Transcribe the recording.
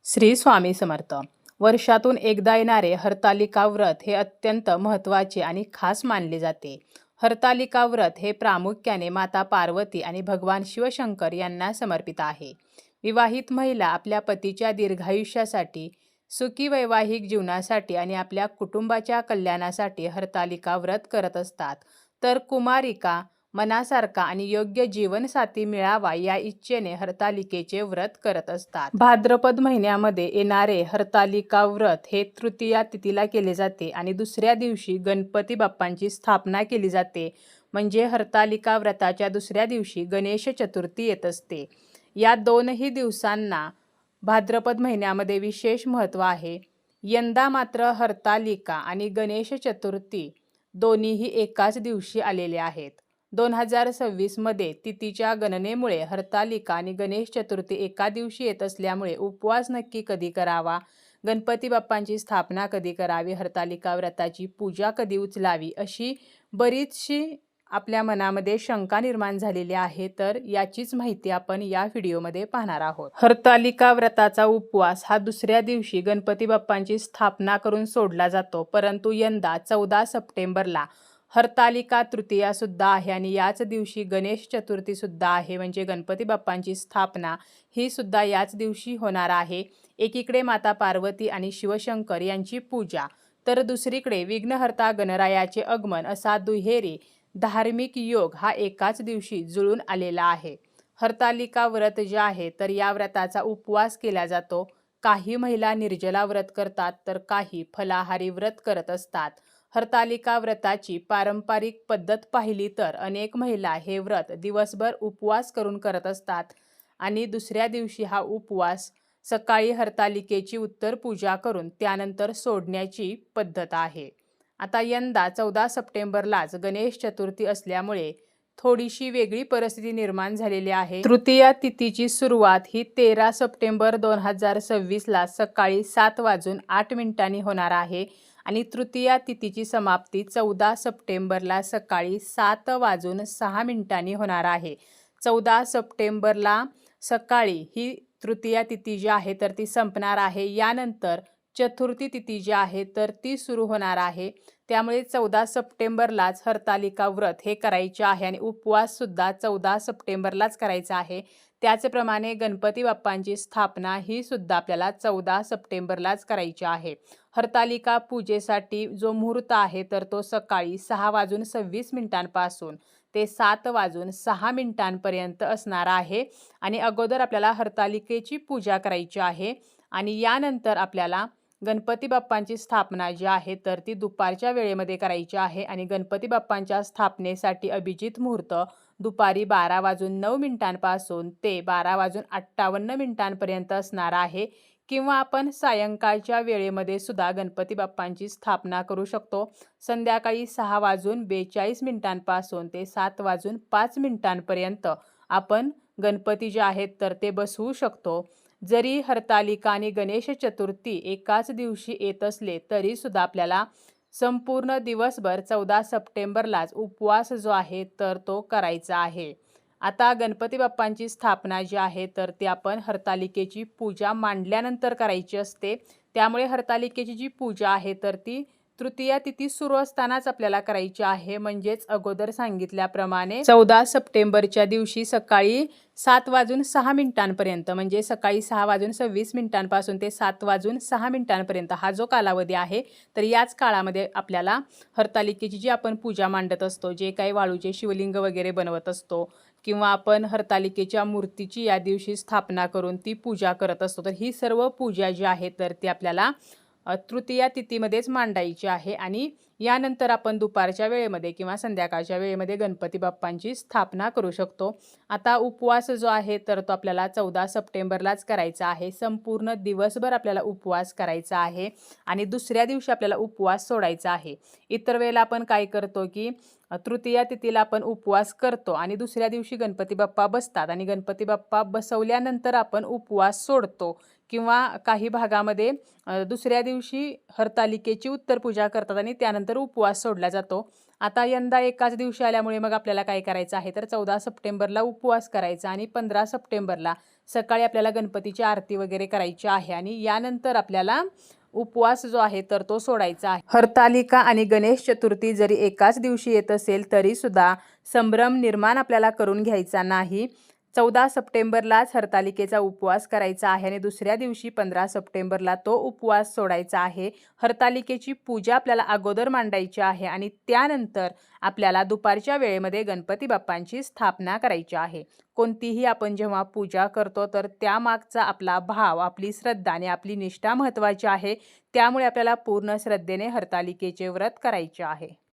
श्री स्वामी समर्थ. वर्षातून एकदा येणारे हरतालिका व्रत हे अत्यंत महत्त्वाचे आणि खास मानले जाते. हरतालिका व्रत हे प्रामुख्याने माता पार्वती आणि भगवान शिवशंकर यांना समर्पित आहे. विवाहित महिला आपल्या पतीच्या दीर्घायुष्यासाठी, सुखी वैवाहिक जीवनासाठी आणि आपल्या कुटुंबाच्या कल्याणासाठी हरतालिका व्रत करत असतात. तर कुमारिका मनासारखा आणि योग्य जीवनसाथी मिळावा या इच्छेने हरतालिकेचे व्रत करत असतात. भाद्रपद महिन्यामध्ये येणारे हरतालिका व्रत हे तृतीया तिथीला केले जाते आणि दुसऱ्या दिवशी गणपती बाप्पांची स्थापना केली जाते. म्हणजे हरतालिका व्रताच्या दुसऱ्या दिवशी गणेश चतुर्थी येत असते. या दोनही दिवसांना भाद्रपद महिन्यामध्ये विशेष महत्त्व आहे. यंदा मात्र हरतालिका आणि गणेश चतुर्थी दोन्हीही एकाच दिवशी आलेले आहेत. 2026 मध्ये तिथीच्या गणनेमुळे हरतालिका आणि गणेश चतुर्थी एका दिवशी येत असल्यामुळे उपवास नक्की कधी करावा, गणपती बाप्पांची स्थापना कधी करावी, हरतालिका व्रताची पूजा कधी उचलावी, अशी बरीचशी आपल्या मनामध्ये शंका निर्माण झालेली आहे. तर याचीच माहिती आपण या व्हिडिओमध्ये पाहणार आहोत. हरतालिका व्रताचा उपवास हा दुसऱ्या दिवशी गणपती बाप्पांची स्थापना करून सोडला जातो, परंतु यंदा 14 सप्टेंबरला हरतालिका तृतीया सुद्धा आहे आणि याच दिवशी गणेश चतुर्थी सुद्धा आहे. म्हणजे गणपती बाप्पांची स्थापना ही सुद्धा याच दिवशी होणार आहे. एकीकडे माता पार्वती आणि शिवशंकर यांची पूजा, तर दुसरीकडे विघ्नहर्ता गणरायाचे आगमन, असा दुहेरी धार्मिक योग हा एकाच दिवशी जुळून आलेला आहे. हरतालिका व्रत जे आहे तर या व्रताचा उपवास केला जातो. काही महिला निर्जला व्रत करतात तर काही फलाहारी व्रत करत असतात. हरतालिका व्रताची पारंपरिक पद्धत पाहिली तर अनेक महिला हे व्रत दिवसभर उपवास करून करत असतात आणि दुसऱ्या दिवशी हा उपवास सकाळी हरतालिकेची उत्तर पूजा करून त्यानंतर सोडण्याची पद्धत आहे. आता यंदा 14 सप्टेंबरलाच गणेश चतुर्थी असल्यामुळे थोडीशी वेगळी परिस्थिती निर्माण झालेली आहे. तृतीया तिथीची सुरुवात ही 13 सप्टेंबर 2026ला सकाळी 7:08 होणार आहे आणि तृतीया तिथीची समाप्ती 14 सप्टेंबरला सकाळी 7:06 होणार आहे. 14 सप्टेंबरला सकाळी ही तृतीया तिथी जी आहे तर ती संपणार आहे. यानंतर चतुर्थी तिथी जी आहे तर ती सुरू होणार आहे. त्यामुळे 14 सप्टेंबरलाच हरतालिका व्रत हे करायचे आहे आणि उपवास सुद्धा 14 सप्टेंबरलाच करायचा आहे. त्याचप्रमाणे गणपती बाप्पांची स्थापना ही सुद्धा आपल्याला 14 सप्टेंबरलाच करायची आहे. हरतालिका पूजेसाठी जो मुहूर्त आहे तर तो सकाळी 6:26 पासून ते 7:06 असणार आहे आणि अगोदर आपल्याला हरतालिकेची पूजा करायची आहे आणि यानंतर आपल्याला गणपती बाप्पांची स्थापना जी आहे तर ती दुपारच्या वेळेमध्ये करायची आहे आणि गणपती बाप्पांच्या स्थापनेसाठी अभिजित मुहूर्त दुपारी 12:09 पासून ते 12:58 असणार आहे. किंवा आपण सायंकाळच्या वेळेमध्ये सुद्धा गणपती बाप्पांची स्थापना करू शकतो. संध्याकाळी 6:42 पासून ते 7:05 आपण गणपती जे आहेत तर ते बसवू शकतो. जरी हरतालिका आणि गणेश चतुर्थी एकाच दिवशी येत असले तरी सुद्धा आपल्याला संपूर्ण दिवसभर 14 सप्टेंबरलाच उपवास जो आहे तर तो करायचा आहे. आता गणपती बाप्पांची स्थापना जी आहे तर ती आपण हरतालिकेची पूजा मांडल्यानंतर करायची असते. त्यामुळे हरतालिकेची जी पूजा आहे तर ती तृतीया तिथी सुरू असतानाच आपल्याला करायची आहे. म्हणजेच अगोदर सांगितल्याप्रमाणे 14 सप्टेंबरच्या दिवशी सकाळी 7:06 म्हणजे सकाळी 6:26 पासून ते 7:06 हा जो कालावधी आहे तर याच काळामध्ये आपल्याला हरतालिकेची जी आपण पूजा मांडत असतो, जे काही वाळूचे शिवलिंग वगैरे बनवत असतो किंवा आपण हरतालिकेच्या मूर्तीची या दिवशी स्थापना करून ती पूजा करत असतो, तर ही सर्व पूजा जी आहे तर ती आपल्याला तृतीया तिथीमध्येच मांडायची आहे आणि यानंतर आपण दुपारच्या वेळेमध्ये किंवा संध्याकाळच्या वेळेमध्ये गणपती बाप्पांची स्थापना करू शकतो. आता उपवास जो आहे तर तो आपल्याला 14 सप्टेंबरलाच करायचा आहे. संपूर्ण दिवसभर आपल्याला उपवास करायचा आहे आणि दुसऱ्या दिवशी आपल्याला उपवास सोडायचा आहे. इतर वेळेला आपण काय करतो की तृतीया तिथीला आपण उपवास करतो आणि दुसऱ्या दिवशी गणपती बाप्पा बसतात आणि गणपती बाप्पा बसवल्यानंतर आपण उपवास सोडतो किंवा काही भागामध्ये दुसऱ्या दिवशी हरतालिकेची उत्तर पूजा करतात आणि त्यानंतर उपवास सोडला जातो. आता यंदा एकाच दिवशी आल्यामुळे मग आपल्याला काय करायचं आहे तर 14 सप्टेंबरला उपवास करायचा आणि 15 सप्टेंबरला सकाळी आपल्याला गणपतीची आरती वगैरे करायची आहे आणि यानंतर आपल्याला उपवास जो आहे तर तो सोडायचा आहे. हरतालिका आणि गणेश चतुर्थी जरी एकाच दिवशी येत असेल तरी सुद्धा संभ्रम निर्माण आपल्याला करून घ्यायचा नाही. 14 सप्टेंबरलाच हरतालिकेचा उपवास करायचा आहे आणि दुसऱ्या दिवशी 15 सप्टेंबरला तो उपवास सोडायचा आहे. हरतालिकेची पूजा आपल्याला अगोदर मांडायची आहे आणि त्यानंतर आपल्याला दुपारच्या वेळेमध्ये गणपती बाप्पांची स्थापना करायची आहे. कोणतीही आपण जेव्हा पूजा करतो तर त्यामागचा आपला भाव, आपली श्रद्धा आणि आपली निष्ठा महत्त्वाची आहे. त्यामुळे आपल्याला पूर्ण श्रद्धेने हरतालिकेचे व्रत करायचे आहे.